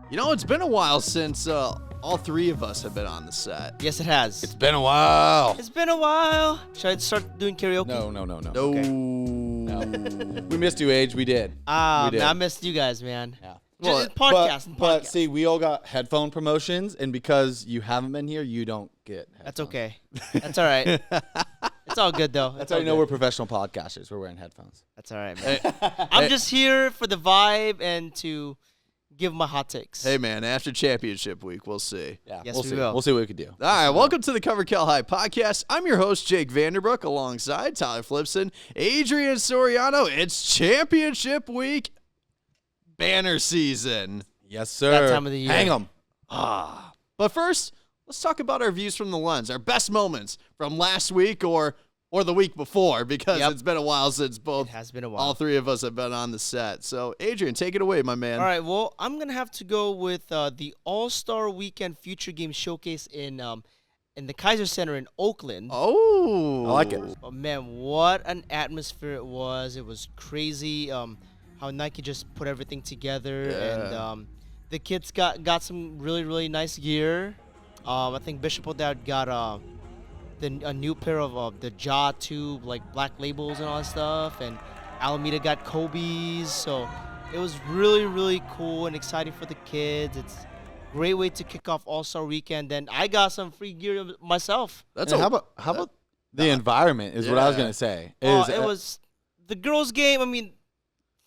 You know, it's been a while since all three of us have been on the set. Yes, it has. It's been a while. It's been a while. Should I start doing karaoke? No. No. Okay. We missed you, Age. We did. Man, I missed you guys, man. Yeah. Well, podcast. But see, we all got headphone promotions, and because you haven't been here, you don't get headphones. That's okay. That's all right. It's all good, though. That's how you know we're professional podcasters. We're wearing headphones. That's all right, man. I'm just here for the vibe and to give my hot takes. Hey, man, after championship week, we'll see. Yeah, Yes, we'll we see. will. We'll see what we can do. All right, welcome to the Cover Cal High podcast. I'm your host, Jake Vanderbrook, alongside Tyler Flipson, Adrian Soriano. It's championship week, banner season. Yes, sir. That time of the year. Hang 'em. But first, let's talk about our views from the lens, our best moments from last week or the week before, because Yep. it's been a while since both It has been a while. all three of us have been on the set. So, Adrian, take it away, my man. All right, well, I'm going to have to go with the All-Star Weekend Future Game Showcase in the Kaiser Center in Oakland. Oh, I like it. Oh, man, what an atmosphere it was. It was crazy how Nike just put everything together. Yeah. And the kids got some really, really nice gear. I think Bishop O'Dowd got a new pair of the Jaw 2 like black labels and all that stuff. And Alameda got Kobe's. So it was really, really cool and exciting for the kids. It's a great way to kick off All-Star Weekend. And I got some free gear myself. That's And how about the environment is what I was going to say. It was the girls' game. I mean,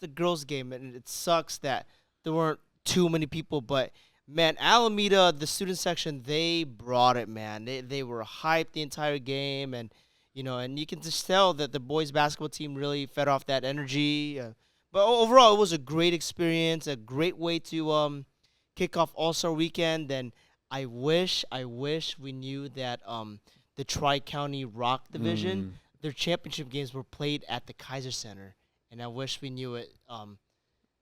the girls' game, and it sucks that there weren't too many people. But, man, Alameda, the student section, they brought it, man. They were hyped the entire game. And, and you can just tell that the boys' basketball team really fed off that energy. But overall, it was a great experience, a great way to kick off All-Star Weekend. And I wish we knew that the Tri-County Rock Division, their championship games were played at the Kaiser Center. And I wish we knew it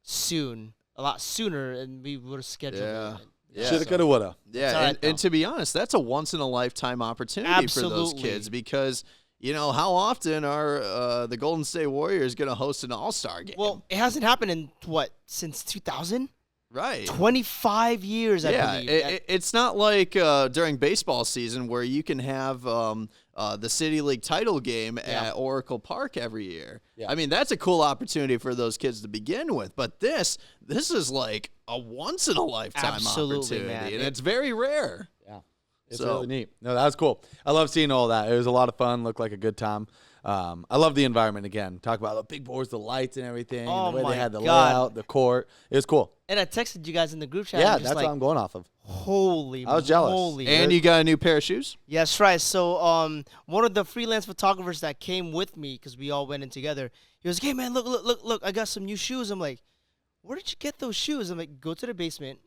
soon, a lot sooner, and we would have scheduled it. Yeah. Shoulda, coulda, woulda. Yeah, all right, and to be honest, that's a once-in-a-lifetime opportunity for those Absolutely. kids because, how often are the Golden State Warriors going to host an All-Star game? Well, it hasn't happened in, since 2000? right. 25 years, I believe. It's not like during baseball season where you can have the City League title game at Oracle Park every year. Yeah. I mean, that's a cool opportunity for those kids to begin with. But this is like a once-in-a-lifetime Absolutely, opportunity, man. and it's very rare. Yeah. It's So- really neat. No, that was cool. I love seeing all that. It was a lot of fun. Looked like a good time. I love the environment again. Talk about the big boards, the lights and everything, Oh and the way my they had the God. layout, the court. It was cool. And I texted you guys in the group chat. Yeah, and just that's what I'm going off of. Holy I was jealous. moly. And you got a new pair of shoes? Yes, right. So one of the freelance photographers that came with me, because we all went in together, he was like, hey, man, look, I got some new shoes. I'm like, where did you get those shoes? I'm like, go to the basement.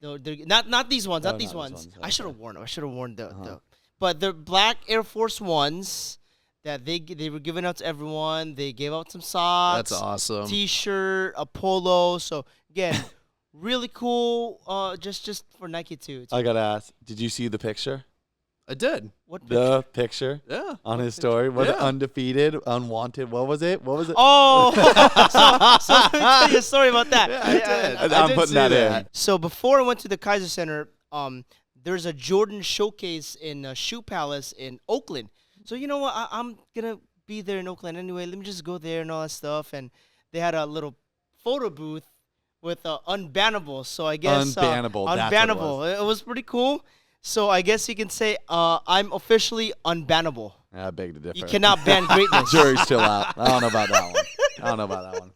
No, not these ones, No, not these not these ones. ones. I should have worn them. I should have worn but the black Air Force Ones that they were giving out to everyone. They gave out some socks. That's awesome. T-shirt, a polo. So, again, really cool just for Nike, too. I got to ask, did you see the picture? I did. What The picture Yeah. on his story? Was it Yeah. undefeated, unwanted? What was it? Oh, so let me tell you a story about that. Yeah, I did. I'm I did putting see that in. that. So before I went to the Kaiser Center, there's a Jordan showcase in Shoe Palace in Oakland. So you know what? I'm gonna be there in Oakland anyway. Let me just go there and all that stuff. And they had a little photo booth with Unbannable. So I guess Unbannable, that's what it Unbannable. It was pretty cool. So I guess you can say I'm officially unbannable. I beg to differ. You cannot ban greatness. Jury's still out. I don't know about that one.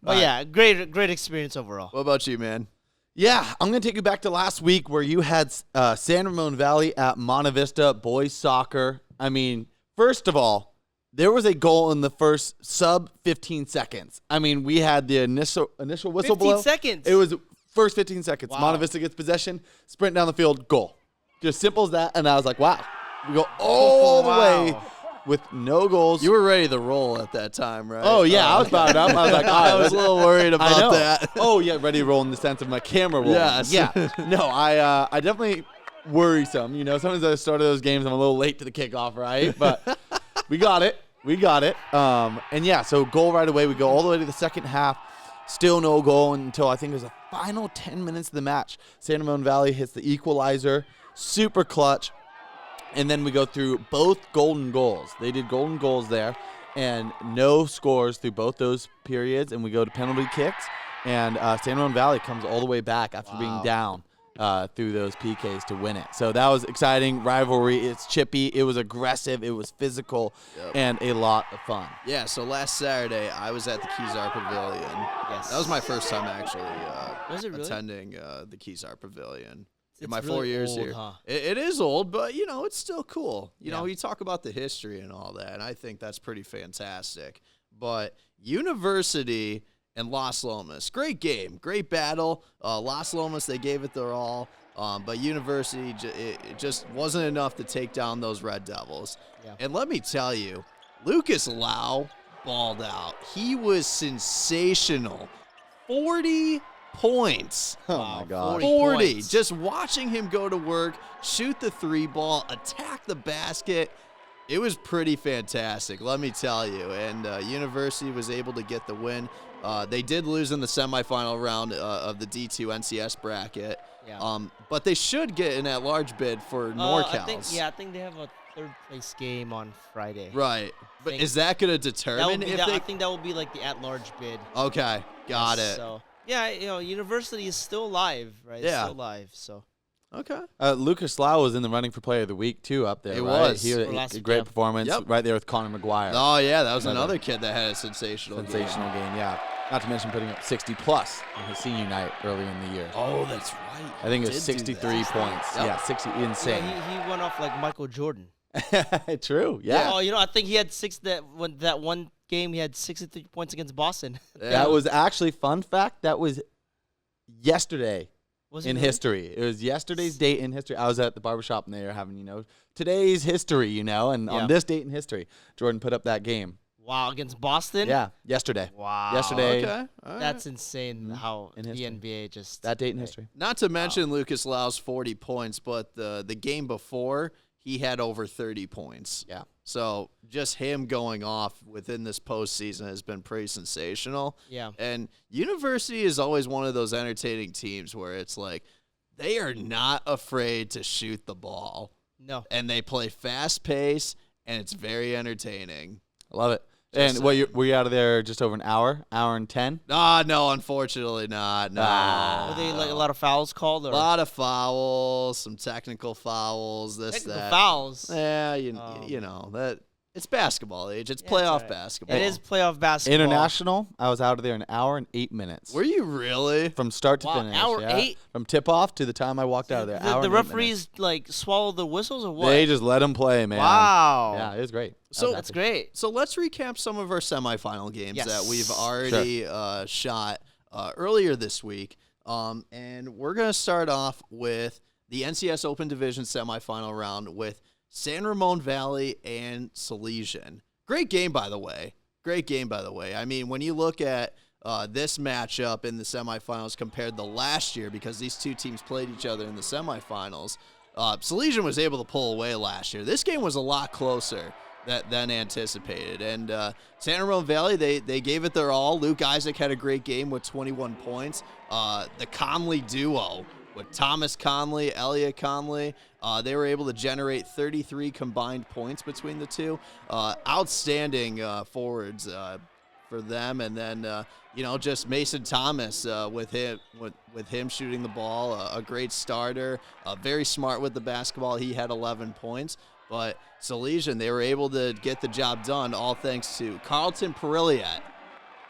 But yeah, great experience overall. What about you, man? Yeah, I'm going to take you back to last week where you had San Ramon Valley at Monte Vista boys soccer. I mean, first of all, there was a goal in the first sub 15 seconds. I mean, we had the initial whistle 15 blow. seconds. It was first 15 seconds. Wow. Monte Vista gets possession, sprint down the field, goal. Just simple as that. And I was like, wow. We go all the way with no goals. You were ready to roll at that time, right? Oh, yeah, I was fired up. I was like, all right, I was a little worried I about know. that. Oh, yeah, ready to roll in the sense of my camera roll. Yes. Yeah. No, I definitely worrisome. Sometimes at the start of those games, I'm a little late to the kickoff, right? But we got it. And, yeah, so goal right away. We go all the way to the second half. Still no goal until I think it was the final 10 minutes of the match. San Ramon Valley hits the equalizer, super clutch, and then we go through both golden goals. They did golden goals there, and no scores through both those periods, and we go to penalty kicks, and San Ramon Valley comes all the way back after being down through those PKs to win it. So that was exciting. Rivalry, it's chippy, it was aggressive, it was physical, and a lot of fun. Yeah, so last Saturday, I was at the Kezar Pavilion. Yes. That was my first time actually Was it really? attending the Kezar Pavilion. In It's my really 4 years old, here. huh? It is old, but, it's still cool. You know, Yeah. you talk about the history and all that, and I think that's pretty fantastic. But University and Las Lomas, great game, great battle. Las Lomas, they gave it their all. But University, it just wasn't enough to take down those Red Devils. Yeah. And let me tell you, Lucas Lau balled out. He was sensational. 40 points. Oh, my God. 40. points. Just watching him go to work, shoot the 3 ball, attack the basket. It was pretty fantastic, let me tell you. And University was able to get the win. They did lose in the semifinal round of the D2 NCS bracket. Yeah. But they should get an at-large bid for NorCals. I think they have a third-place game on Friday. Right. But Think- is that going to That determine would be if I they... think that will be like the at-large bid. Okay, got it. So yeah, University is still alive, right? Yeah. It's still alive. So Okay. Lucas Lau was in the running for Player of the Week, too, up there. He right? was. He had For last a week, great yeah. performance Yep. right there with Connor McGuire. Oh, yeah, that was Another another kid that had a sensational Sensational game, yeah. Not to mention putting up 60-plus on his senior night earlier in the year. Oh, that's right. I think it He was did do 63 that. points. Yep. Yeah, 60, insane. yeah, he went off like Michael Jordan. True, yeah. Oh, I think he had that one game he had 63 points against Boston. Yeah. That was actually, fun fact, that was yesterday Was it in really? history. It was yesterday's date in history. I was at the barbershop and they were having, today's history, and Yeah. on this date in history, Jordan put up that game. Wow, against Boston. Yeah, yesterday. Wow. Yesterday. Okay. All right. That's insane. How In the history. NBA just That date in history. Not to mention Lucas Lau's 40 points, but the game before, he had over 30 points. Yeah. So just him going off within this postseason has been pretty sensational. Yeah. And University is always one of those entertaining teams where it's like they are not afraid to shoot the ball. No. And they play fast pace, and it's very entertaining. I love it. Just And were you out of there just over an hour and 10? Ah, no, unfortunately not. No. Were they like a lot of fouls called? Or A lot of fouls, some technical fouls, this, technical that. fouls? Yeah, Oh. you know that it's basketball age. It's Yeah, it's playoff alright. basketball. It is playoff basketball. International, I was out of there an hour and 8 minutes. Were you really? From start to Wow, finish. hour yeah. 8? From tip-off to the time I walked out of there. The, hour the and 8 minutes. referees like swallow the whistles or what? They just let them play, man. Wow. Yeah, it was great. So- That's great. So let's recap some of our semifinal games Yes. that we've already shot earlier this week. And we're going to start off with the NCS Open Division semifinal round with San Ramon Valley and Salesian. Great game, by the way. Great game, by the way. I mean, when you look at this matchup in the semifinals compared to last year, because these two teams played each other in the semifinals, Salesian was able to pull away last year. This game was a lot closer than anticipated. And San Ramon Valley, they gave it their all. Luke Isaac had a great game with 21 points. The Conley duo with Thomas Conley, Elliot Conley, they were able to generate 33 combined points between the two. Outstanding forwards for them. And then, just Mason Thomas with him shooting the ball, a great starter, very smart with the basketball. He had 11 points. But Salesian, they were able to get the job done, all thanks to Carlton Perilliet.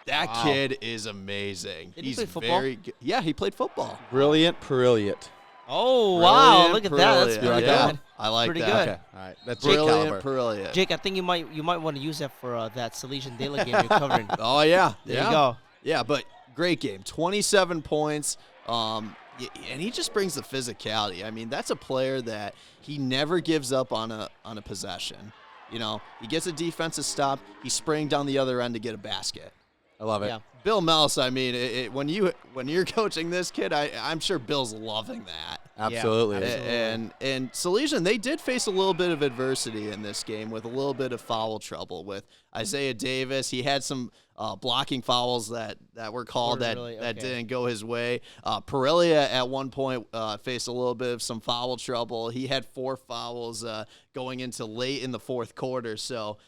That Wow. kid is amazing. Did he He's play football? very good. Yeah, he played football. Brilliant Perilliet. Oh wow! Brilliant Look at that. That's Perilliet. pretty Yeah, good. I like Pretty that. good. Okay, all right. That's Jake Brilliant caliber. Perilliet. Jake, I think you might want to use that for that Salesian Dela game you're covering. Oh, yeah. There yeah. you go. Yeah, but great game. 27 points. And he just brings the physicality. I mean, that's a player that he never gives up on a possession. He gets a defensive stop. He's spraying down the other end to get a basket. I love it. Yeah. Bill Mellis, I mean, when you're coaching this kid, I'm sure Bill's loving that. Absolutely. Yeah, absolutely. And Salesian, they did face a little bit of adversity in this game with a little bit of foul trouble with Isaiah Davis. He had some blocking fouls that were called that Okay. didn't go his way. Perelia at one point faced a little bit of some foul trouble. He had 4 fouls going into late in the fourth quarter. So,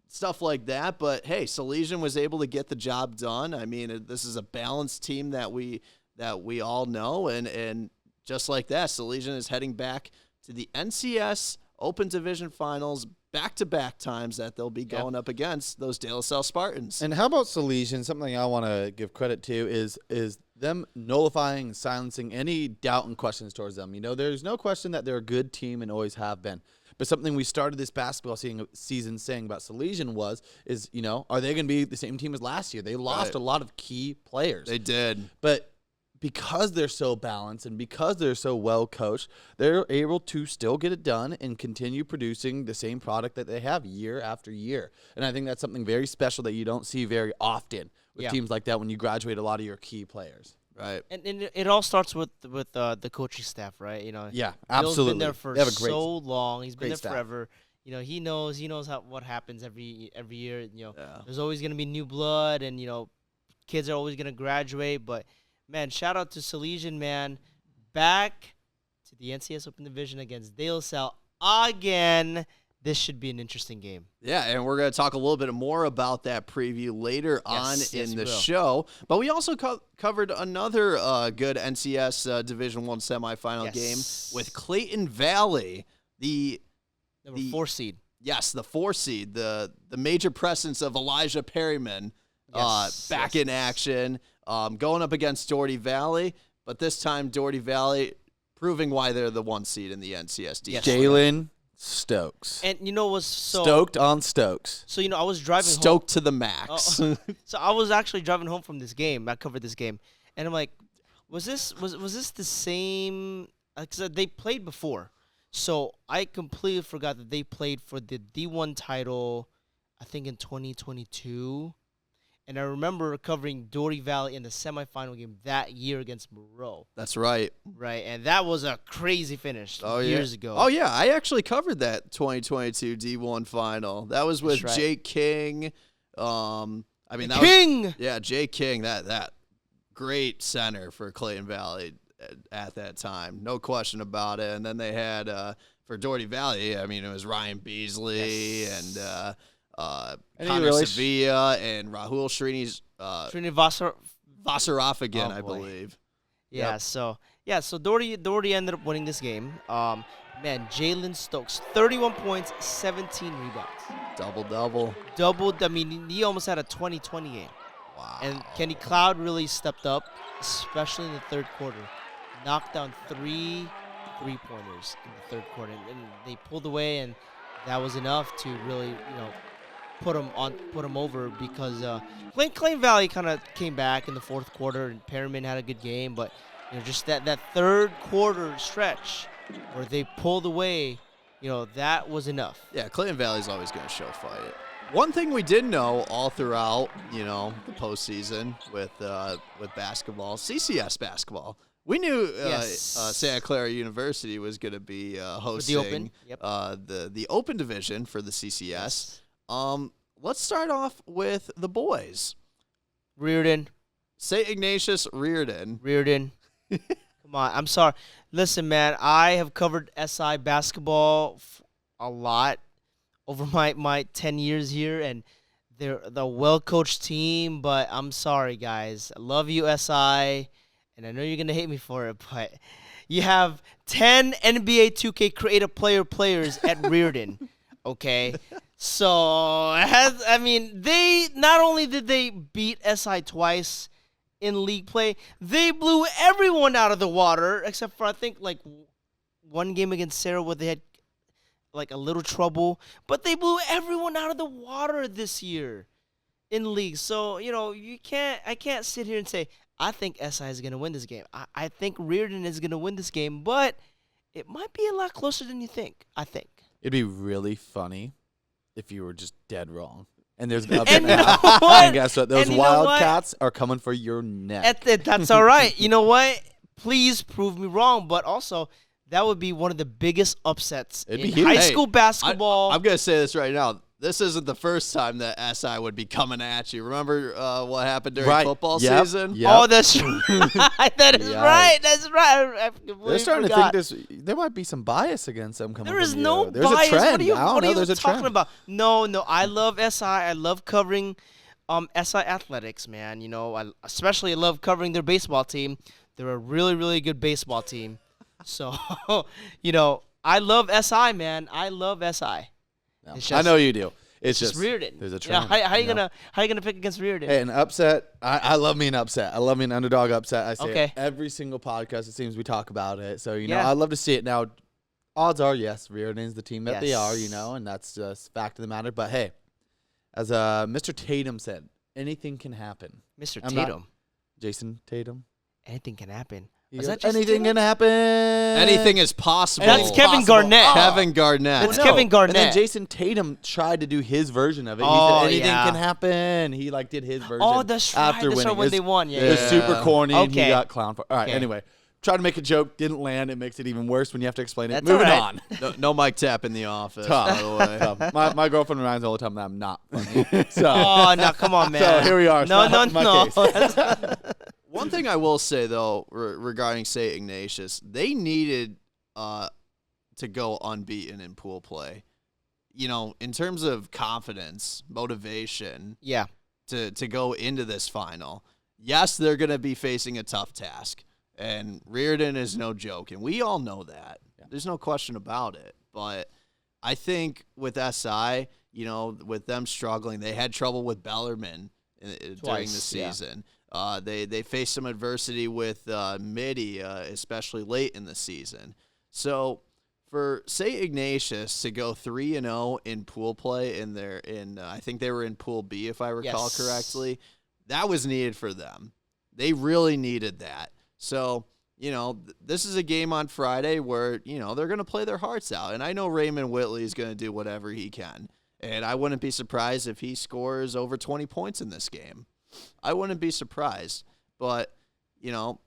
stuff like that. But, hey, Salesian was able to get the job done. I mean, this is a balanced team that we all know. And just like that, Salesian is heading back to the NCS Open Division Finals back-to-back times that they'll be going up against those De La Salle Spartans. And how about Salesian? Something I want to give credit to is them nullifying and silencing any doubt and questions towards them. There's no question that they're a good team and always have been. But something we started this basketball season saying about Salesian is are they going to be the same team as last year? They lost a lot of key players. They did. But because they're so balanced and because they're so well coached, they're able to still get it done and continue producing the same product that they have year after year. And I think that's something very special that you don't see very often with teams like that when you graduate a lot of your key players. Right. And it all starts with the coaching staff, right? Yeah, Bill's absolutely. been there for They have a great, so long. He's been there staff. forever. He knows what happens every year. There's always gonna be new blood, and kids are always gonna graduate. But man, shout out to Salesian, man, back to the NCS Open Division against De La Salle again. This should be an interesting game. Yeah, and we're going to talk a little bit more about that preview later on in the show. But we also covered another good NCS Division I semifinal game with Clayton Valley, the Number 4 seed. Yes, the 4 seed, the major presence of Elijah Perryman back in action, going up against Dougherty Valley. But this time, Dougherty Valley proving why they're the 1 seed in the NCSD. Yes. Jalen Stokes. And what's so Stoked on Stokes. So I was driving Stoked to the max. Oh, so I was actually driving home from this game. I covered this game, and I'm like, was this the same? Because they played before, so I completely forgot that they played for the D1 title, I think in 2022. And I remember covering Dougherty Valley in the semifinal game that year against Moreau. That's right. Right, and that was a crazy finish years ago. Oh, yeah. I actually covered that 2022 D1 final. That was with Jake King. Jake King, that great center for Clayton Valley at that time. No question about it. And then they had, for Dougherty Valley, it was Ryan Beasley and Connor Sevilla and Rahul Vasaraf again, I believe. Yeah, Yep. so Dougherty ended up winning this game. Man, Jalen Stokes, 31 points, 17 rebounds. Double-double. He almost had a 20-20 game. Wow. And Kenny Cloud really stepped up, especially in the third quarter. Knocked down 3 3-pointers in the third quarter, and they pulled away, and that was enough to really, put them over because Clayton Valley kind of came back in the fourth quarter, and Perryman had a good game, but just that third quarter stretch where they pulled away, that was enough. Yeah, Clayton Valley's always going to show fight. One thing we did know all throughout, the postseason with basketball, CCS basketball, we knew Santa Clara University was going to be hosting the Open Division for the CCS. Yes. Let's start off with the boys. Reardon. St. Ignatius Reardon. Come on, I'm sorry. Listen, man, I have covered SI basketball a lot over my 10 years here, and they're the well-coached team, but I'm sorry, guys. I love you, SI, and I know you're going to hate me for it, but you have 10 NBA 2K creative players at Reardon, okay? So, they not only did they beat SI twice in league play, they blew everyone out of the water, except for, I think, one game against Sarah where they had, a little trouble. But they blew everyone out of the water this year in league. So, I can't sit here and say, I think SI is going to win this game. I think Reardon is going to win this game, but it might be a lot closer than you think, I think. It'd be really funny if you were just dead wrong. And there's And and guess what? Those Wildcats are coming for your neck. That's all right. You know what? Please prove me wrong. But also, that would be one of the biggest upsets in high school basketball. I'm going to say this right now. this isn't the first time that SI would be coming at you. Remember what happened during Right. football Yep. season? Yep. Oh, that's right. That is Yikes. right. That's right. I They're completely starting forgot. to think there might be some bias against them coming There is from no you. There's bias. a trend. What are you, I don't what are know. you There's a talking trend. about? No. I love SI. I love covering SI athletics, man. You know, I especially love covering their baseball team. They're a really, really good baseball team. So, you know, I love SI, man. I love SI. No, It's I just- know you do. It's Just just Reardon. there's a You trend. know, how you you know? gonna pick against Reardon? Hey, an upset. I love me an upset. I love me an underdog upset. I say Okay. it every single podcast. It seems we talk about it. So you know, Yeah. I'd love to see it. Now, odds are yes, Reardon's the team that they are. You Yes. know, and that's just fact of the matter. But hey, as Mr. Tatum said, anything can happen. Mr. I'm not- Tatum. Jason Tatum. Anything can happen. He Was goes, that Jason anything Tatum? can happen. Anything is possible. That's Kevin possible. Garnett. Kevin Garnett. That's Kevin And Garnett. then Jason Tatum tried to do his version of it. He Oh, said, anything yeah. can happen. He like did his version. Oh, that's right. after That's winning. right when It's- they won. Yeah. It was Yeah. super corny, and he Okay. got clowned for. All right, Okay. anyway. Tried to make a joke, didn't land. It makes it even worse when you have to explain it. That's Moving all right. on. No mic tap in the office, Tough. by the way. Tough. My girlfriend reminds me all the time that I'm not funny. So, Oh, no, come on, man. so here we are. No, It's no, not my no. case. One thing I will say, though, regarding St. Ignatius, they needed to go unbeaten in pool play. You know, in terms of confidence, motivation, Yeah. to go into this final. Yes, they're going to be facing a tough task, and Reardon is no joke, and we all know that. Yeah. There's no question about it. But I think with SI, you know, with them struggling, they had trouble with Bellarmine during the Twice, yeah. season. They faced some adversity with Midi, especially late in the season. So for St. Ignatius to go 3-0 in pool play I think they were in Pool B, if I recall Yes. correctly, that was needed for them. They really needed that. So, you know, this is a game on Friday where, you know, they're going to play their hearts out. And I know Raymond Whitley is going to do whatever he can. And I wouldn't be surprised if he scores over 20 points in this game. I wouldn't be surprised. But, you know,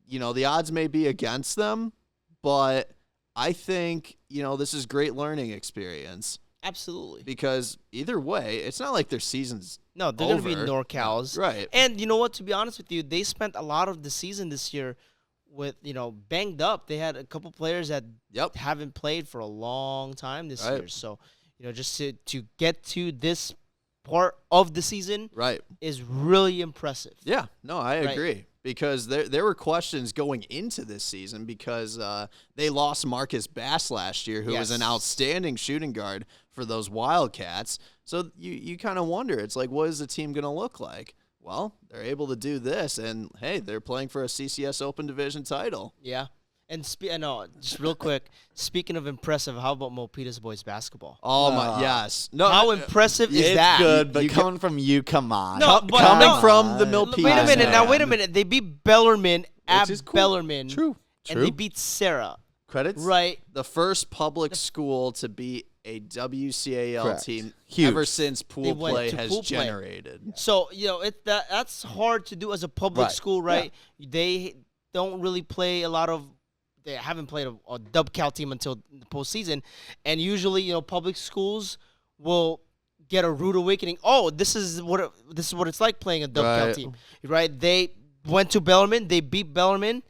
the odds may be against them, but I think, you know, this is great learning experience Absolutely. because either way, it's not like their season's No, they're going to be over. NorCals. right. And you know what? To be honest with you, they spent a lot of the season this year with, you know, banged up. They had a couple players that Yep. haven't played for a long time this Right. year. So, you know, just to get to this part of the season Right. is really impressive. Yeah, no, I Right. agree because there were questions going into this season because they lost Marcus Bass last year, who was an Yes. outstanding shooting guard for those Wildcats. So you kind of wonder, it's like, what is the team going to look like? Well, they're able to do this, and hey, they're playing for a CCS Open Division title. Yeah. And no, just real quick, speaking of impressive, how about Milpitas boys basketball? Oh my, yes, no, How impressive is It's that? good, but You coming from you, come on. No, but coming no. from the Milpitas. Wait a minute. Now, man. wait a minute. They beat Bellarmine at Which is cool. Bellarmine. True. And they beat Sarah. Credits. Right. The first public school to beat a WCAL Correct. team Huge. ever since They pool went play to has pool play. generated. So, you know, that's hard to do as a public Right. school, right? They don't really play a lot of – they haven't played a dub-cal team until the postseason. And usually, you know, public schools will get a rude awakening. Oh, this is what it's like playing a dub-cal Right. team, right? They went to Bellarmine. They beat Bellarmine.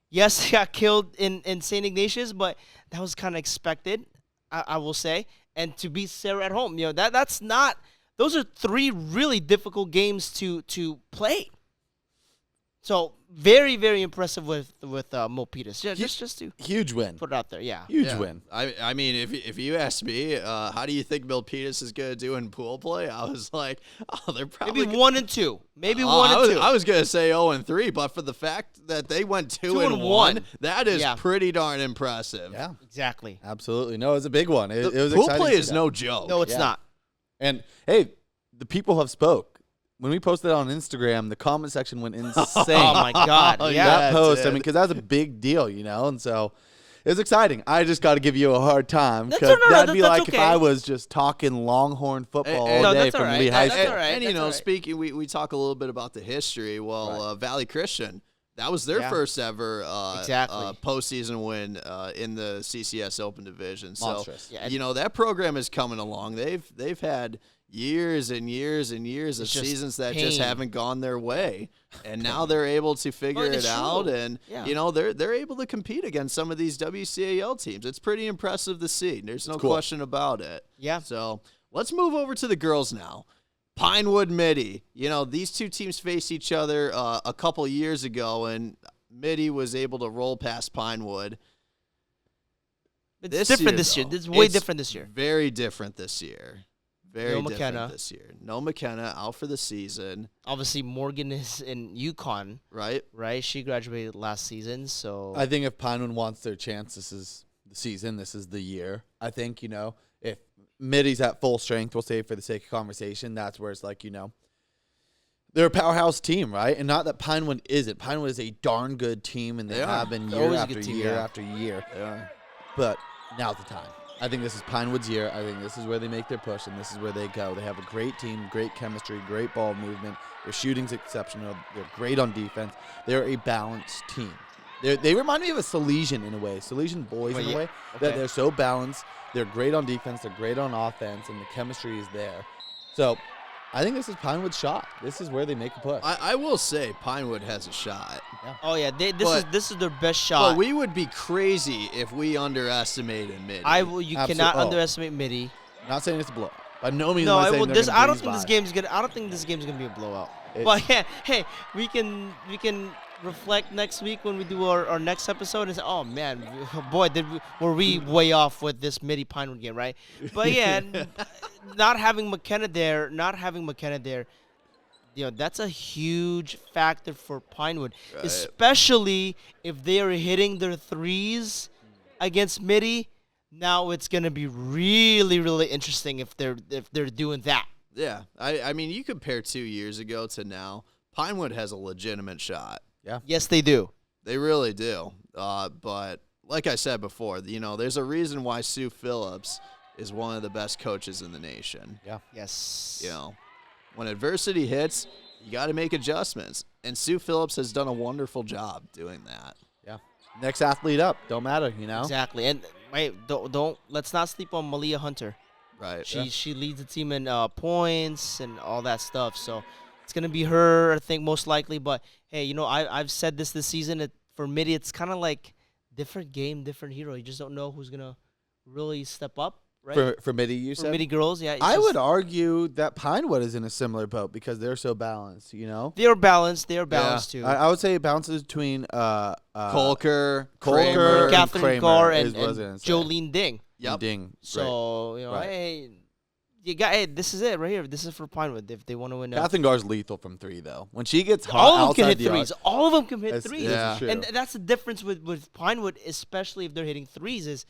Yes, they got killed in St. Ignatius, but that was kind of expected, I will say. And to beat Sarah at home, you know, that's not – those are three really difficult games to play. So very, very impressive with Milpitas. Yeah, just to Huge win. put it out there. Yeah. Huge Yeah. win. I mean, if you ask me, how do you think Milpitas is going to do in pool play? I was like, oh, they're probably Maybe 1 and 2. Maybe Oh, 1 and 2. I was going to say 0-3, but for the fact that they went 2-1, that is Yeah. pretty darn impressive. Yeah. Exactly. Absolutely. No, it was a big one. It was pool exciting play to see is that. no joke. No, it's Yeah. not. And hey, the people have spoke. When we posted on Instagram, the comment section went insane. Oh my God. Oh, Yeah. That it post, I did. mean, because that was a big deal, you know, and so it was exciting. I just got to give you a hard time That's- because no, that'd be that's like if okay. I was just talking Longhorn football And- all No, day that's all from right. Lee High That's School. all right. And you That's know, all right. speaking, we talk a little bit about the history. Well, Right. Valley Christian, That was their Yeah. first ever Exactly. postseason win in the CCS Open Division. So Monstrous. Yeah, that program is coming along. They've had years and years and years of It's just seasons that pain. just haven't gone their way, and now they're able to figure it's it out. true. And Yeah. they're able to compete against some of these WCAL teams. It's pretty impressive to see. There's no cool. question about it. Yeah. So let's move over to the girls now. Pinewood Midi. These two teams faced each other a couple years ago, and Midi was able to roll past Pinewood. It's different this year. though, This is way it's different this year. Very different this year. Very No different McKenna. this year. No McKenna out for the season, Obviously, Morgan is in UConn, right? right? She graduated last season, so I think if Pinewood wants their chance, this is the season. This is the year. I think, if Midi's at full strength, we'll say for the sake of conversation, that's where it's like, they're a powerhouse team, right? And not that Pinewood isn't. Pinewood is a darn good team, and they They are. have been They're year always a after good team, year yeah. after year. Yeah. But now's the time. I think this is Pinewood's year. I think this is where they make their push, and this is where they go. They have a great team, great chemistry, great ball movement. Their shooting's exceptional. They're great on defense. They're a balanced team. They remind me of a Salesian in a way, Salesian boys Oh, in a yeah. way, that Okay. they're so balanced. They're great on defense. They're great on offense, and the chemistry is there. So I think this is Pinewood's shot. This is where they make a push. I will say Pinewood has a shot. oh yeah, this But- is their best shot. But we would be crazy if we underestimated Midi. You Absolute- cannot oh. underestimate Midi. Not saying it's a blowout. By no means No, am I I saying will. they're This gonna I don't breeze think this by. game's gonna. I don't think this game's gonna be a blowout. It's- But yeah, hey, we can reflect next week when we do our next episode and say, oh man, boy, were we way off with this Midi Pinewood game, right? But yeah, not having McKenna there, that's a huge factor for Pinewood, Right. especially if they are hitting their threes against Midi. Now it's gonna be really, really interesting if they're doing that. Yeah. I mean, you compare 2 years ago to now, Pinewood has a legitimate shot. Yes, they do. They really do. But like I said before, there's a reason why Sue Phillips is one of the best coaches in the nation. Yes. When adversity hits, you got to make adjustments. And Sue Phillips has done a wonderful job doing that. Yeah. Next athlete up. Don't matter, Exactly. And wait, don't let's not sleep on Malia Hunter. Right. She leads the team in points and all that stuff. So it's gonna be her, I think, most likely. But hey, I've said this season. For Midi, it's kind of like different game, different hero. You just don't know who's gonna really step up, right? For Midi, you For said? Midi girls, yeah. I would argue that Pinewood is in a similar boat because they're so balanced, They're balanced. They're balanced too. I would say it bounces between Colker, Colker, Kramer. and Catherine Kramer Carr is and what I was gonna say. Jolene Ding. Yep. Ding. Right. So Right. hey, this is it right here. This is for Pinewood if they want to win. Catherine Gar's lethal from three, though. When she gets hot All of them can outside hit the arc, threes. All of them can hit That's- threes. this is Yeah. true. And that's the difference with Pinewood, especially if they're hitting threes. Is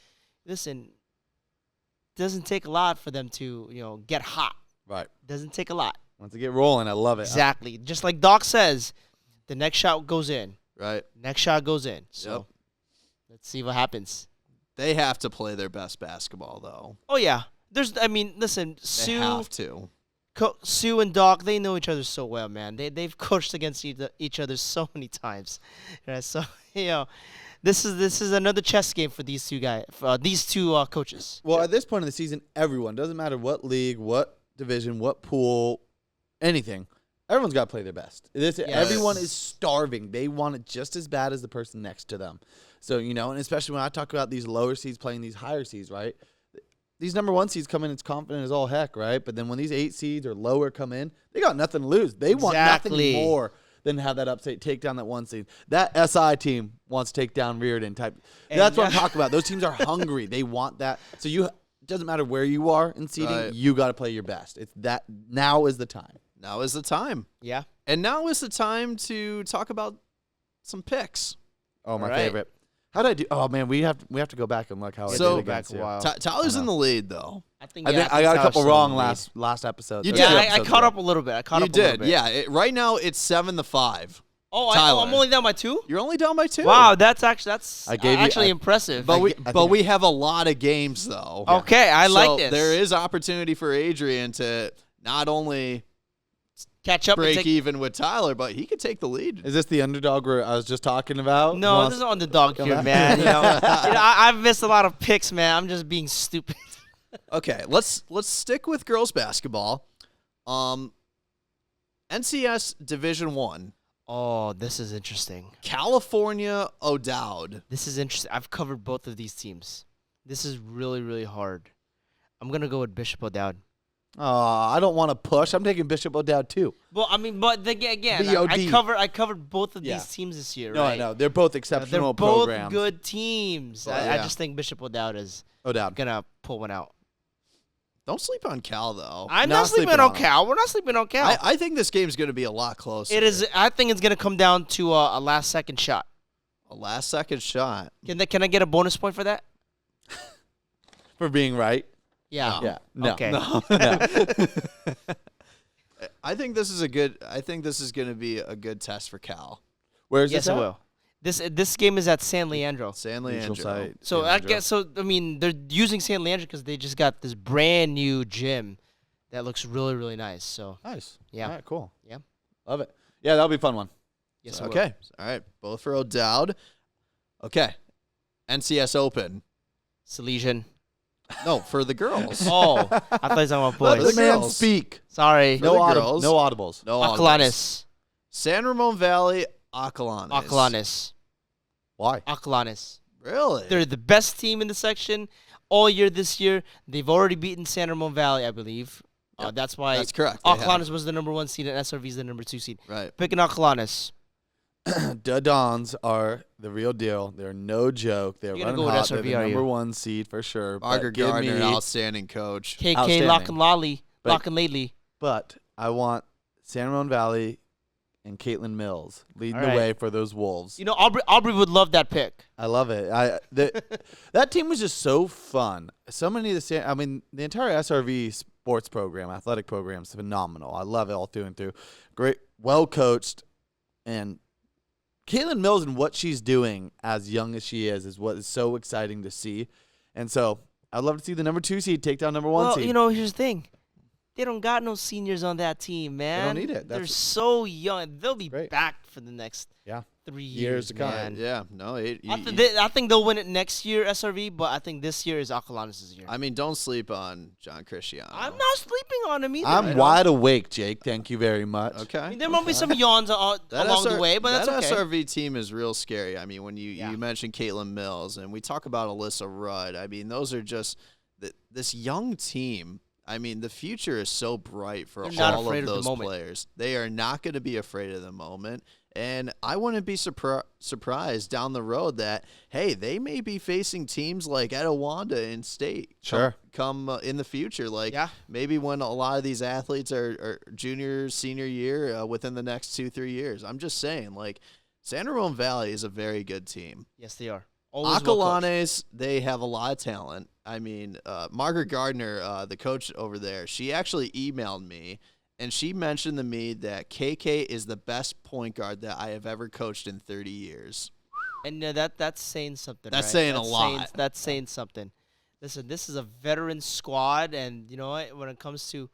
listen, it doesn't take a lot for them to get hot. right. Doesn't take a lot. Once they get rolling, I love it. Exactly. Just like Doc says, the next shot goes in. Right. Next shot goes in. So Yep. let's see what happens. They have to play their best basketball, though. Oh yeah. Listen, They Sue. have to. Sue and Doc, they know each other so well, man. They've coached against each other so many times. Yeah, so this is another chess game for these two guys, these two coaches. Well, at this point in the season, everyone, doesn't matter what league, what division, what pool, anything, everyone's got to play their best. Everyone is starving. They want it just as bad as the person next to them. So, and especially when I talk about these lower seeds playing these higher seeds, right? These number one seeds come in as confident as all heck, right? But then when these 8 seeds or lower come in, they got nothing to lose. They want Exactly. nothing more than have that upset take down that 1 seed. That SI team wants to take down Reardon type. And That's what I'm talking about. Those teams are hungry. They want that. So it doesn't matter where you are in seeding, Right. you got to play your best. It's that now is the time. Now is the time. Yeah. And now is the time to talk about some picks. Oh, my All right. favorite. How did I do? Oh man, we have to go back and look how I So- did against Back a you. while. Tyler's I in know. the lead, though. I think I think I got a couple wrong last episode. You or did. two Yeah, I episodes caught ago. up a little bit. I caught You up a little did, bit. yeah. Right now, it's 7-5. Oh, Tyler. I'm only down by 2. You're only down by 2. Wow, that's I gave you- actually I- impressive. But I think- we have a lot of games, though. okay, I So like this. there is opportunity for Adrian to not only catch up. break even with Tyler, but he could take the lead. Is this the underdog where I was just talking about? No, this is on the dog here, man. I've missed a lot of picks, man. I'm just being stupid. Okay, let's stick with girls basketball. NCS Division 1. Oh, this is interesting. California O'Dowd. This is interesting. I've covered both of these teams. This is really, really hard. I'm going to go with Bishop O'Dowd. I don't want to push. I'm taking Bishop O'Dowd too. Well, I mean, but again, BOD. I covered both of Yeah. these teams this year, No, right? I know. They're both They're exceptional both programs. good teams. Well, I yeah. just think Bishop O'Dowd is O'Dowd. going to pull one out. Don't sleep on Cal, though. I'm Not not sleeping sleeping on on him. Cal. We're not sleeping on Cal. I think this game's going to be a lot closer. It is. I think it's going to come down to a last-second shot. A last-second shot. Can I get a bonus point for that? For being right. Yeah. Yeah. No. Okay. No. I think this is going to be a good test for Cal. Where's Yes, this it at? will. This game is at San Leandro. San Neutral Leandro. site. So Yeah, I guess I mean they're using San Leandro because they just got this brand new gym that looks really, really nice. So Nice. Yeah. All right, cool. Yeah. Love it. Yeah, that'll be a fun one. yes, it will. Okay. All right. Both for O'Dowd. Okay. NCS Open. Salesian. No, for the girls. Oh, I thought you were talking about Let Let boys. the man girls. speak. Sorry. For the girls. No audibles. No audibles. Acalanes. San Ramon Valley Acalanes. Acalanes. Why? Acalanes. Really? They're the best team in the section all year this year. They've already beaten San Ramon Valley, I believe. Yep. That's why That's correct. They have. Acalanes was the number 1 seed and SRV is the number 2 seed. Right. Picking Acalanes. The Dons are the real deal. They're no joke. They're You're gonna running go with hot. They're SRV, the are you? number 1 seed for sure. Margaret But give Gardner, me- outstanding coach. KK Outstanding. Lock and Lolly. But- Lock and Lately. But I want San Ramon Valley and Caitlin Mills leading All the right. way for those Wolves. You know, Aubrey would love that pick. I love it. That team was just so fun. So many of the entire SRV sports program, athletic program is phenomenal. I love it all through and through. Great, well coached, and Caitlin Mills and what she's doing as young as she is what is so exciting to see. And so I'd love to see the number 2 seed take down number 1 Well, seed. you know, here's the thing. They don't got no seniors on that team, man. need it. They're That's- so young. They'll be Great. back for the next Yeah. 3 Years years, to come. man. Yeah. No. I think they'll win it next year, SRV, but I think this year is Acalanes' year. I mean, don't sleep on John Cristiano. I'm not sleeping on him either. I'm wide awake, Jake. Thank you very much. Okay. I mean, there might be some yawns along the way, but that's that okay. SRV team is real scary. I mean, when Yeah. you mentioned Caitlin Mills and we talk about Alyssa Rudd, I mean, those are just this young team. I mean, the future is so bright for They're not all afraid of of the those moment. players. They are not going to be afraid of the moment. And I wouldn't be surprised down the road that, hey, they may be facing teams like Etowanda in state Sure. come in the future. Like Yeah. maybe when a lot of these athletes are junior, senior year within the next 2-3 years. I'm just saying, like, San Ramon Valley is a very good team. Yes, they are. Always well coached. Acalanes, they have a lot of talent. I mean, Margaret Gardner, the coach over there, she actually emailed me, and she mentioned to me that KK is the best point guard that I have ever coached in 30 years. And that's saying something. That's right? saying a lot. That's saying something. Listen, this is a veteran squad, and you know what? When it comes to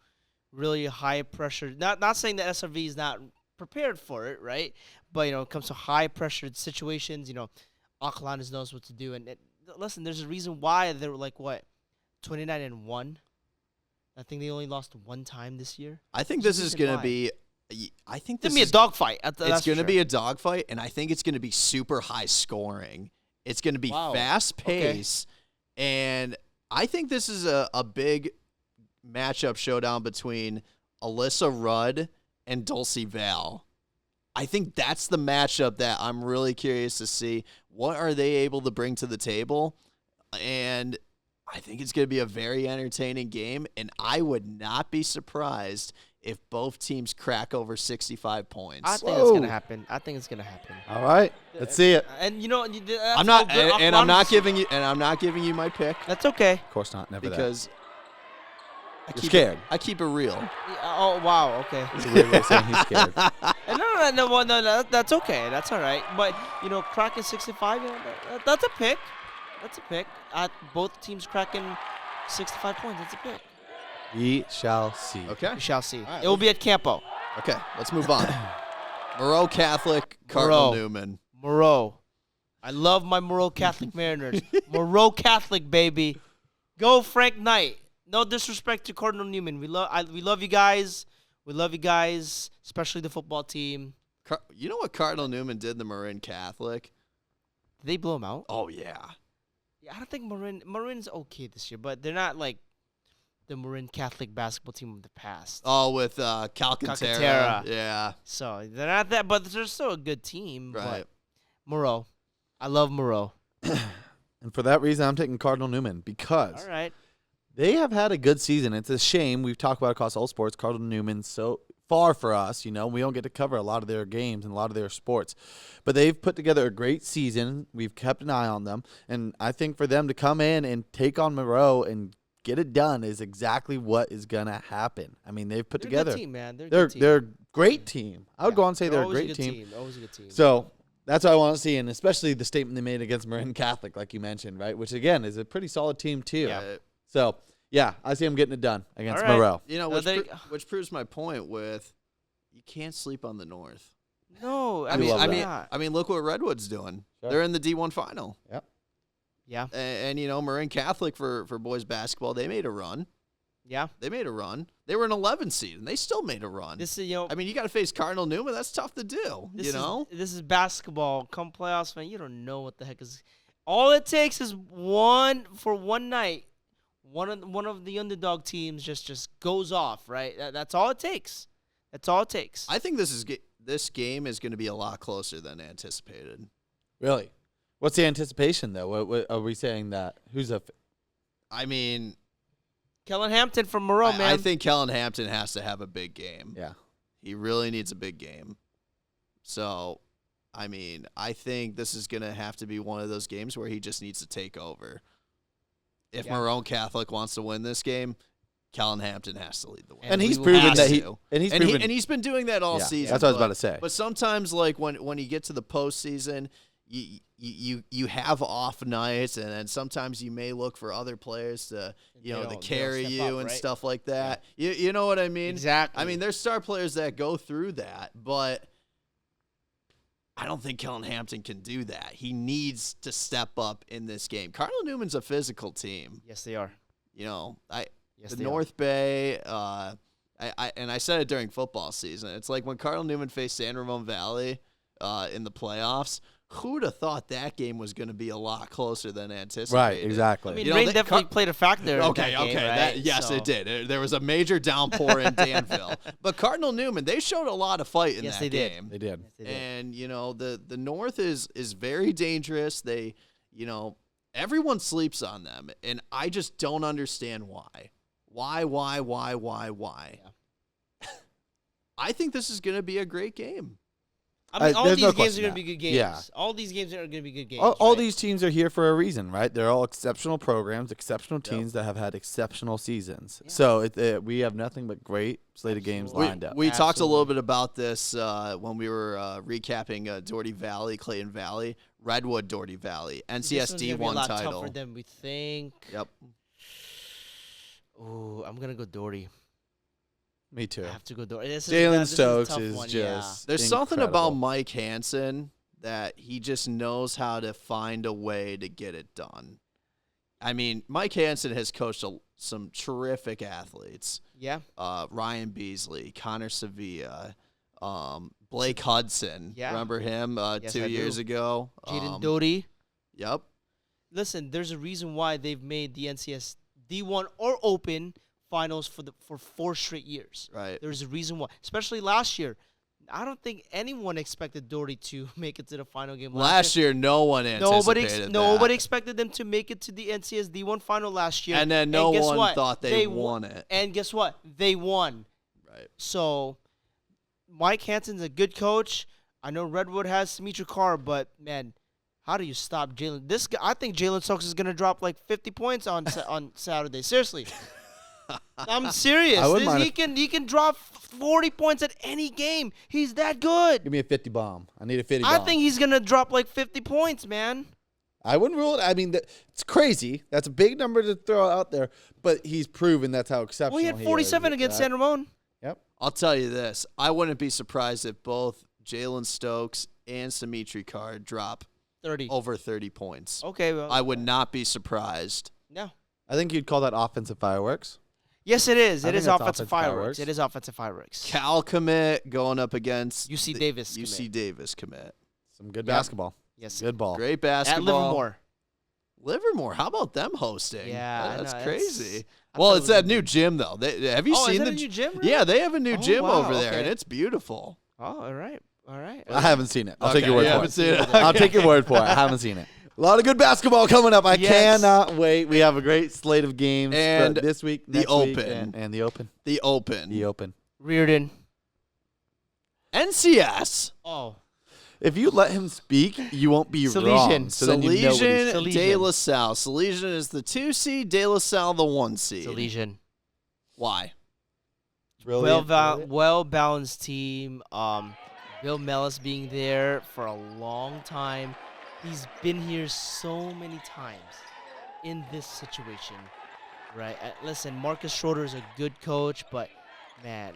really high pressure, not saying that SRV is not prepared for it, right? But you know, it comes to high pressured situations. You know, Acalanes knows what to do. And listen, there's a reason why they were like what, 29-1. I think they only lost one time this year. I think There's this a is reason going to why. be. I think It's this gonna be a is dogfight. It's going to be a dogfight, and I think it's going to be super high scoring. It's going to be Wow. fast pace, and I think this is a big matchup showdown between Alyssa Rudd and Dulcie Val. I think that's the matchup that I'm really curious to see. What are they able to bring to the table? And I think it's going to be a very entertaining game, and I would not be surprised if both teams crack over 65 points. I think it's gonna happen. I think it's gonna happen. All right. Let's see it. And you know, I'm not, and I'm not giving you my pick That's okay. Of course not. Never because You're scared. I keep it real. Yeah, oh wow. Okay. that. It's a weird way of saying he's scared. No. That's okay. That's all right. But you know, cracking 65, you know, that's a pick. That's a pick. Both teams cracking 65 points. That's a pick. We shall see. Okay. We shall see. right, It will be at Campo. Okay, let's move on. Moreau Catholic, Cardinal Moreau. Newman. Moreau. I love my Moreau Catholic Mariners. Moreau Catholic, baby. Go Frank Knight. No disrespect to Cardinal Newman. We love you guys. We love you guys, especially the football team. You know what Cardinal Newman did to Marin Catholic? Did they blow him out? Oh, yeah. Yeah, I don't think Marin's okay this year, but they're not like the Marin Catholic basketball team of the past. Oh, with Calcaterra. Yeah. So they're not that, but they're still a good team. Right. But Moreau. I love Moreau. And for that reason, I'm taking Cardinal Newman because All right. they have had a good season. It's a shame. We've talked about it across all sports. Cardinal Newman's so far for us. We don't get to cover a lot of their games and a lot of their sports. But they've put together a great season. We've kept an eye on them. And I think for them to come in and take on Moreau and get it done is exactly what is going to happen. I mean, they've put They're together. a good team, man. They're a great team. I would go on and say they're a always great good team. Always a good team. So that's what I want to see, and especially the statement they made against Marin Catholic, like you mentioned, right? Which, again, is a pretty solid team, too. Yeah. So, yeah, I see them getting it done against All right. Moreau. Which proves my point with you can't sleep on the North. No, I love I mean, look what Redwood's doing. Sure. They're in the D1 final. Yep. Yeah. And Marin Catholic for boys basketball, they made a run. Yeah. They made a run. They were an 11 seed, and they still made a run. This is I mean, you got to face Cardinal Newman. That's tough to do. this know. This is basketball. Come playoffs, man. You don't know what the heck is. All it takes is one night. One of the underdog teams just goes off, right? That's all it takes. That's all it takes. I think this game is going to be a lot closer than anticipated. Really? What's the anticipation, though? What are we saying that? I mean, Kellen Hampton from Moreau, man. I think Kellen Hampton has to have a big game. Yeah. He really needs a big game. So, I mean, I think this is going to have to be one of those games where he just needs to take over. If Moreau Catholic wants to win this game, Kellen Hampton has to lead the way. And he's proven that he's been doing that all season. That's what I was about to say. But sometimes, like when you get to the postseason, you have off nights, and then sometimes you may look for other players to to carry you and stuff like that. Yeah. You know what I mean? Exactly. I mean, there's star players that go through that, but I don't think Kellen Hampton can do that. He needs to step up in this game. Cardinal Newman's a physical team. Yes, they are. The North Bay, I said it during football season. It's like when Cardinal Newman faced San Ramon Valley in the playoffs. Who'd have thought that game was going to be a lot closer than anticipated? Right, exactly. I mean, rain definitely played a factor. Okay, in that game, right? Yes, it did. There was a major downpour in Danville, but Cardinal Newman, they showed a lot of fight in that game. They did. And the North is very dangerous. They, everyone sleeps on them, and I just don't understand why. Why? Yeah. I think this is going to be a great game. I mean, all there's these no games are question going to be good games. Yeah. All these games are going to be good games. All right? these teams are here for a reason, right? They're all exceptional programs, exceptional teams that have had exceptional seasons. Yeah. So we have nothing but great slate of games lined up. We talked a little bit about this when we were recapping Dougherty Valley, Clayton Valley, Redwood, Dougherty Valley, NCSD one title. Tougher than we think. Yep. Ooh, I'm gonna go Dougherty. Me too. I have to go Dougherty. Jalen Stokes is one, just There's something about incredible. Mike Hansen that he just knows how to find a way to get it done. I mean, Mike Hansen has coached some terrific athletes. Yeah. Ryan Beasley, Connor Sevilla, Blake Hudson. Yeah. Remember him Yes, 2 I years do. ago? Jaden Doty. Yep. Listen, there's a reason why they've made the NCS D1 or Open finals for 4 straight years. Right. There's a reason why, especially last year. I don't think anyone expected Dougherty to make it to the final game Last year, no one anticipated Nobody that. expected them to make it to the NCS D1 final last year. And then no guess one what? thought they won it. And guess what? They won. Right. So, Mike Hansen's a good coach. I know Redwood has Dimitri Carr, but man, how do you stop Jalen? This guy, I think Jalen Stokes is gonna drop like 50 points on Saturday. Seriously, I'm serious. I wouldn't mind He can drop 40 points at any game. He's that good. Give me a 50 bomb. I need a 50 I bomb. think he's gonna drop like 50 points, man. I wouldn't rule it. I mean, it's crazy. That's a big number to throw out there, but he's proven that's how exceptional Well, he had he 47 is against at San Ramon. Yep. I'll tell you this. I wouldn't be surprised if both Jalen Stokes and Symmetry Card drop 30. over 30 points. Okay, well. I would not be surprised. No. I think you'd call that offensive fireworks. Yes, it is. I It think is that's offensive offensive fireworks. fireworks. It is offensive fireworks. Cal commit going up against UC the Davis. UC commit. Davis commit. Some good Yep. basketball. Yes. Good ball. Great At basketball. Livermore. Livermore. How about them hosting? Yeah, I that's know, crazy. I Well, thought it it's was that a new new- gym though. Have you Oh, is seen that the a new gym, really? Yeah, they have a new Oh, gym wow, over there, okay. and it's beautiful. Oh, all right. All right. I haven't seen it. I'll Okay, take your word you for haven't it. seen it. I'll take your word for it. I haven't seen it. A lot of good basketball coming up. I Yes. cannot wait. We have a great slate of games And this week, the next week, Open. and the Open. The Open. The Open. Reardon. NCS. Oh. If you let him speak, you won't be Salesian. wrong. So then you know what he's- Salesian De La Salle. Salesian is the 2 seed, De La Salle the 1 seed. Salesian. Why? Brilliant. Well-balanced team. Bill Mellis being there for a long time. He's been here so many times in this situation, right? Listen, Marcus Schroeder is a good coach, but man,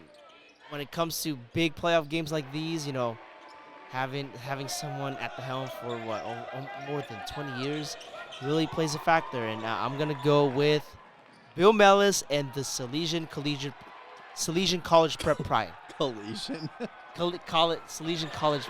when it comes to big playoff games like these, you know, having someone at the helm for what more than 20 years really plays a factor. And I'm gonna go with Bill Mellis and the Salesian College Prep Pride. Collision. Salesian College.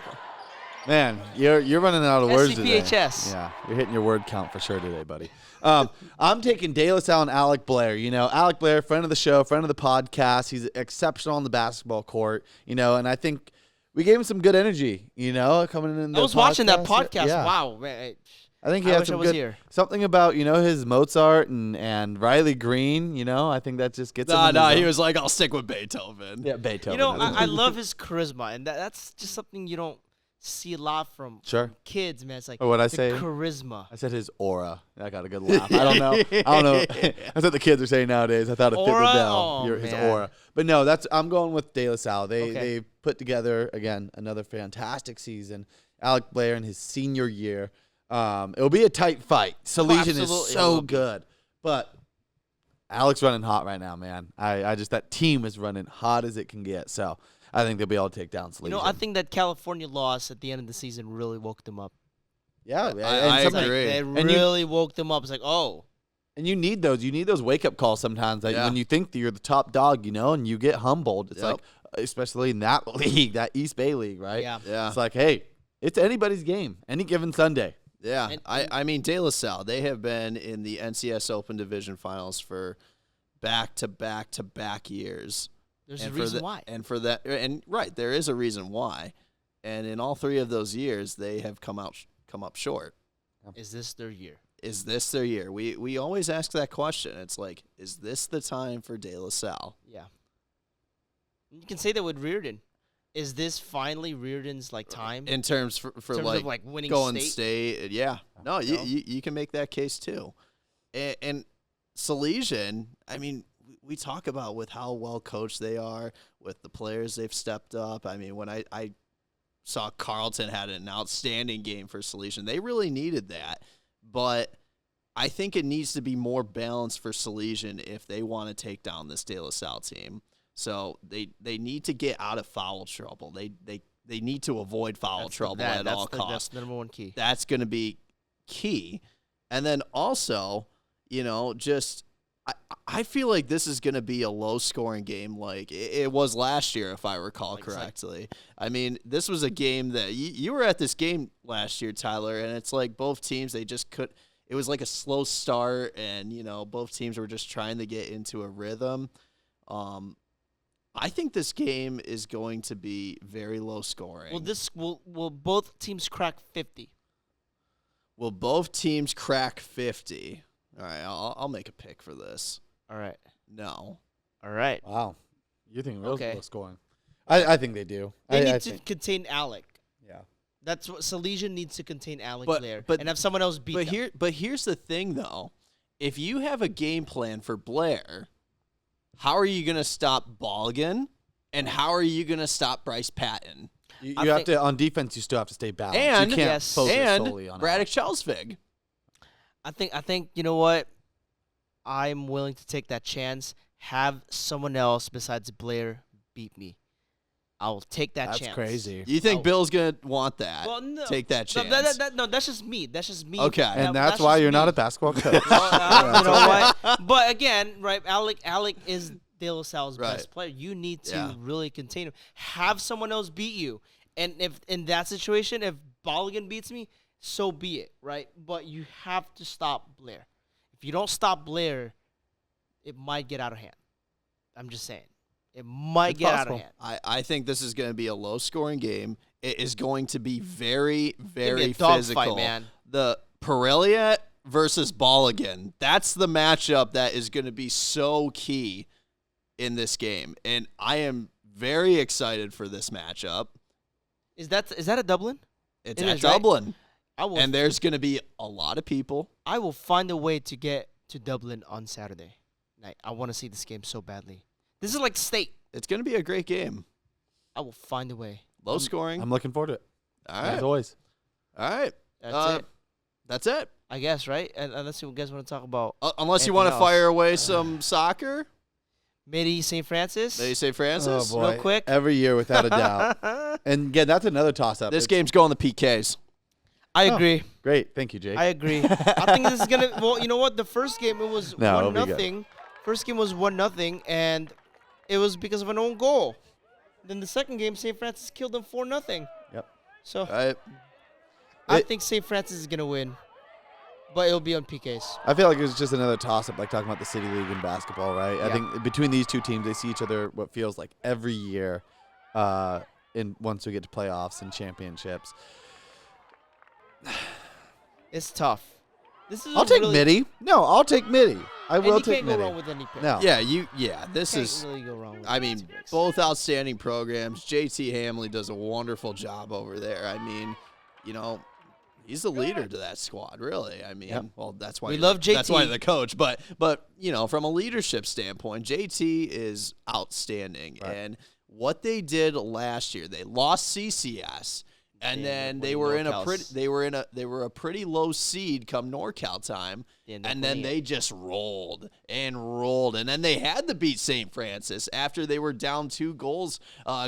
Man, you're running out of words today. SCPHS. Yeah, you're hitting your word count for sure today, buddy. I'm taking De La Salle and Alec Blair. You know, Alec Blair, friend of the show, friend of the podcast. He's exceptional on the basketball court. You know, and I think we gave him some good energy. You know, coming in. I was watching that podcast. podcast. Yeah. Wow, man. I think he I had wish I some was good here. something about his Mozart and Riley Green. You know, I think that just gets him. in the He zone. was like, I'll stick with Beethoven. Yeah, Beethoven. You know, that is I it. love his charisma, and that's just something you don't see a lot from Sure. kids, man. It's like Or what'd I the say? charisma. I said his aura. I got a good laugh. I don't know. That's what the kids are saying nowadays. I thought it fit Aura? the bill. Oh, His man. aura. But no, I'm going with De La Salle. Okay. They put together again another fantastic season. Alec Blair in his senior year. It'll be a tight fight. Salesian is absolutely, it so will be. good, but Alec's running hot right now, man. I just that team is running hot as it can get. So I think they'll be able to take down Salesian. You know, I think that California loss at the end of the season really woke them up. yeah, I It's like agree. they And you- really woke them up. It's like, oh, And you need those. You need those wake up calls sometimes. Like Yeah. when you think that you're the top dog, and you get humbled. It's Yep. like, especially in that league, that East Bay League, right? yeah. Yeah. It's like, hey, it's anybody's game, any given Sunday. Yeah, And- I mean, De La Salle, they have been in the NCS Open Division Finals for back-to-back-to-back years. There's a And for reason the- why. And for that, and right, there is a reason why. And in all 3 of those years, they have come up short. Is this their year? Is this their year? We always ask that question. It's like, is this the time for De La Salle? Yeah. You can say that with Reardon. Is this finally Reardon's time? In terms for in terms of like winning going state? yeah. No, No? you can make that case too. And Salesian, I mean, we talk about with how well coached they are, with the players they've stepped up. I mean, when I saw Carlton had an outstanding game for Salesian, they really needed that. But I think it needs to be more balanced for Salesian if they want to take down this De La Salle team. So they need to get out of foul trouble. They need to avoid foul trouble at all That's costs. the number one key. That's going to be key. And then also, just I feel like this is going to be a low-scoring game like it was last year, if I recall correctly. I mean, this was a game that you were at this game last year, Tyler, and it's like both teams, they just could – it was like a slow start, and, both teams were just trying to get into a rhythm. I think this game is going to be very low-scoring. Will both teams crack 50? Will both teams crack 50? All right, I'll make a pick for this. All right. No. All right. Wow. You're thinking real Okay. low scoring. I think they do. They I need to think, contain Alec. yeah. That's what Salesian needs to contain Alec But- Blair but- and have someone else beat them. But here's the thing, though. If you have a game plan for Blair, how are you going to stop Balgan, and how are you going to stop Bryce Patton? You I have think- to, on defense, you still have to stay balanced. And- you can't Yes. focus And solely on Braddock Chelsvig. I think you know what? I'm willing to take that chance. Have someone else besides Blair beat me. I will take that That's chance. crazy. You think Oh. Bill's gonna want that? Well, no. Take that chance. No, that's just me. That's just me. Okay. And that's why just you're not me. a basketball coach. Well, you know what? But again, right? Alec is De La Salle's Right. best player. You need to Yeah. really contain him. Have someone else beat you. And if in that situation, if Balogun beats me, so be it, right? But you have to stop Blair. If you don't stop Blair, it might get out of hand. I'm just saying. It might get out of hand. I think this is going to be a low-scoring game. It is going to be very, It's gonna very be a dog physical. fight, man. The Pirelli versus Balogun. That's the matchup that is going to be so key in this game, and I am very excited for this matchup. Is that at Dublin? It's It at is, right? Dublin, I will. and there's going to be a lot of people. I will find a way to get to Dublin on Saturday night. I want to see this game so badly. This is like state. It's going to be a great game. I will find a way. Low scoring. I'm looking forward to it. All right. As always. All right. That's it. That's it. I guess, right? And unless you guys want to talk about Unless you Anything want to else? fire away some soccer. Midi St. Francis. They say Francis. Oh, boy. Real quick. Every year, without a doubt. And again, that's another toss-up. This It's- game's going to PKs. I Oh. agree. Great. Thank you, Jake. I agree. I think this is gonna. Well, you know what? The first game it was No, it'll 1-0. be good. First game was 1-0, and it was because of an own goal. Then the second game, St. Francis killed them 4-0. Yep. So All right. I think St. Francis is gonna win, but it'll be on PKs. I feel like it was just another toss-up, like talking about the City League in basketball, right? I Yeah. think between these two teams, they see each other what feels like every year once we get to playoffs and championships. It's tough. This is I'll a take really, Midi. No, I'll take Midi. I And will you take can't go Midi. wrong with any pick. No. Yeah, this Can't is really go wrong with I these mean, two picks. both outstanding programs. JT Hamley does a wonderful job over there. I mean, you know, he's the leader to that squad, really. I mean, Yep. well, that's why We you're love That's why JT. you're the coach. But you know, from a leadership standpoint, JT is outstanding. Right. And what they did last year, they lost CCS. And They then ended up they winning were in a NorCal's. pretty they were a pretty low seed come NorCal time. They ended up And then winning it. they just rolled and rolled. And then they had to beat St. Francis after they were down 2 goals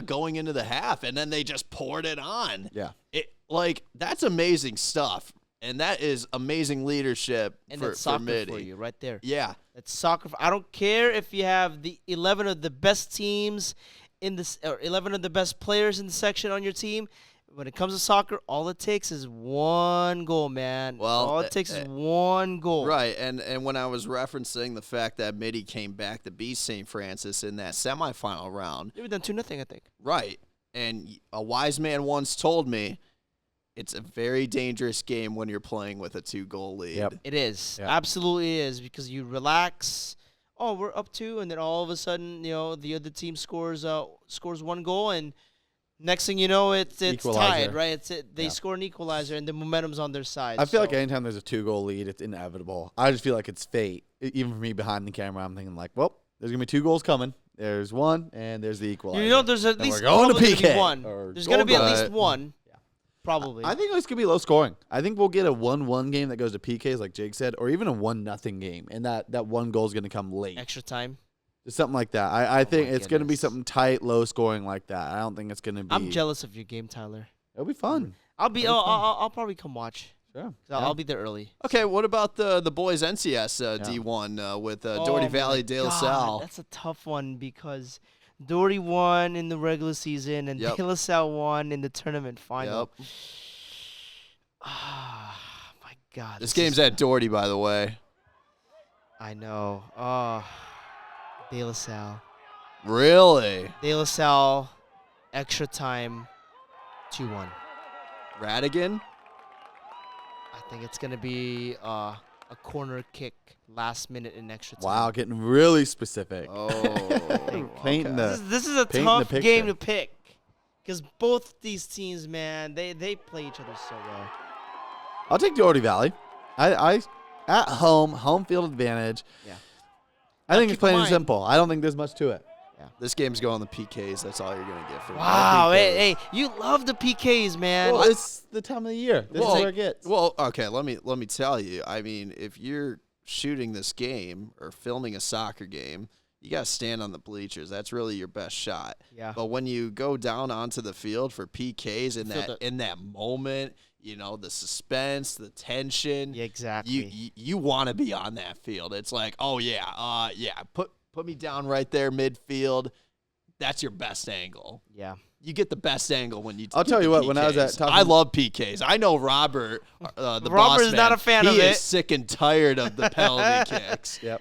going into the half. And then they just poured it on. Yeah. That's amazing stuff. And that is amazing leadership and for that's soccer Midi. for you right there. Yeah. That's soccer. I don't care if you have the 11 of the best teams in this, or 11 of the best players in the section on your team. When it comes to soccer, all it takes is one goal, man. Well, all it takes is one goal. Right. And when I was referencing the fact that Midi came back to beat St. Francis in that semifinal round, They were done 2-0, I think. right. And a wise man once told me it's a very dangerous game when you're playing with a 2-goal lead. Yep. It is. Yeah. Absolutely is, because you relax. Oh, we're up 2, and then all of a sudden, you know, the other team scores one goal, and next thing you know, it's Equalizer. tied, right? They Yeah. score an equalizer, and the momentum's on their side. I feel like so- anytime there's a 2-goal lead, it's inevitable. I just feel like it's fate. Even for me behind the camera, I'm thinking like, well, there's going to be 2 goals coming. There's one, and there's the equalizer. You know, there's at Then least we're going to probably gonna be PK, one. or There's going to be at goal least time. one. Yeah. Probably. I think this could be low scoring. I think we'll get a 1-1 game that goes to PKs, like Jake said, or even a 1-0 game, and that one goal is going to come late. Extra time. Just something like that. I think my it's going to be goodness. something tight, low scoring like that. I don't think it's going to be. I'm jealous of your game, Tyler. It'll be fun. I'll be. That'll be fun. I'll probably come watch. Sure. 'Cause Yeah. I'll be there early. Okay, what about the boys NCS Yeah. D1 with Oh Dougherty my Valley, De La God, Salle? That's a tough one because Dougherty won in the regular season and Yep. De La Salle won in the tournament final. Yep. Ah, my God. This is- game's at Dougherty, by the way. I know. Oh, De La Salle. Really? De La Salle, extra time, 2-1. Radigan? I think it's gonna be a corner kick last minute in extra time. Wow, getting really specific. Oh. Painting okay. the- This is a painting the tough game picture. to pick because both these teams, man, they play each other so well. I'll take Dougherty Valley. I at home field advantage. Yeah. I think keep it's plain in and mind- simple. I don't think there's much to it. This game's going to PKs. That's all you're going to get from Wow, me. hey, you love the PKs, man. Well, it's the time of the year. This Well, is where it gets. Well, okay, let me tell you. I mean, if you're shooting this game or filming a soccer game, you got to stand on the bleachers. That's really your best shot. Yeah. But when you go down onto the field for PKs in that moment, you know, the suspense, the tension. Yeah, exactly. You want to be on that field. It's like, oh yeah, put me down right there midfield. That's your best angle. Yeah. You get the best angle when you. I'll tell you what. When I was at I love PKs. I know Robert, the Robert boss is not man, a fan he of is it. sick and tired of the penalty kicks. Yep.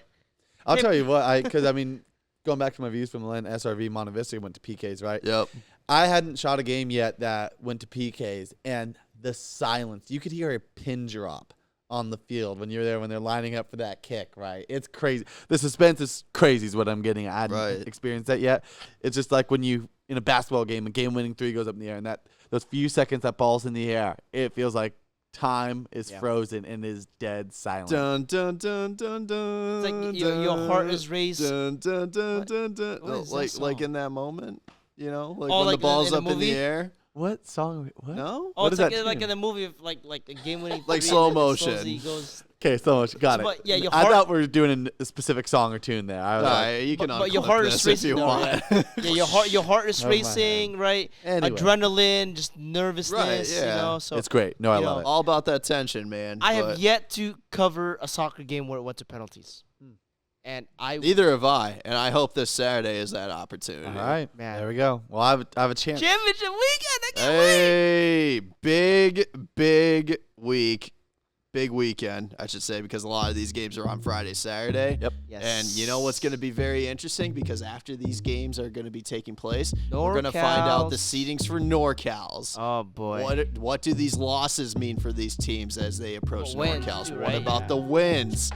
I'll tell you what. Because I mean, going back to my views from Len, SRV Monte Vista went to PKs, right? Yep. I hadn't shot a game yet that went to PKs, and the silence. You could hear a pin drop on the field when you're there, when they're lining up for that kick, right? It's crazy. The suspense is crazy is what I'm getting at. I hadn't experienced that yet. It's just like when you, in a basketball game, a game-winning three goes up in the air, and those few seconds that ball's in the air, it feels like time is frozen and is dead silent. Dun dun dun dun dun. It's like your heart is racing. Dun dun dun dun dun. What is that like song? in that moment, you know, like Oh, when like the ball's in the up in the movie? air. What song? What? No. Oh, What it's is like, that like tune? in the movie, of like a game-winning Like three, slow and then motion. slowly goes. Okay, so much. Got it. But, yeah, your I heart- thought we were doing a specific song or tune there. I was like, Alright, you can but your unclip heart this is if racing you though, want. right? Yeah, your heart is Never mind. racing, right? Anyway. Adrenaline, just nervousness, Right, you yeah. know. So it's great. No, I you love know, it. All about that tension, man. I have but yet to cover a soccer game where it went to penalties, and Neither have I, and I hope this Saturday is that opportunity. All right, Man. there we go. Well, I have a chance. championship weekend. I can't wait. Hey, big week. Big weekend, I should say, because a lot of these games are on Friday, Saturday. Yep. Yes. And you know what's going to be very interesting, because after these games are going to be taking place, we're going to find out the NorCals. seedings for NorCals. Oh boy. What do these losses mean for these teams as they approach Well, wins, NorCals? too, What right? about Yeah. the wins?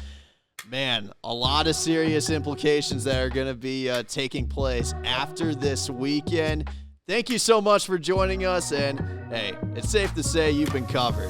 Man, a lot of serious implications that are going to be taking place after this weekend. Thank you so much for joining us, and hey, it's safe to say you've been covered.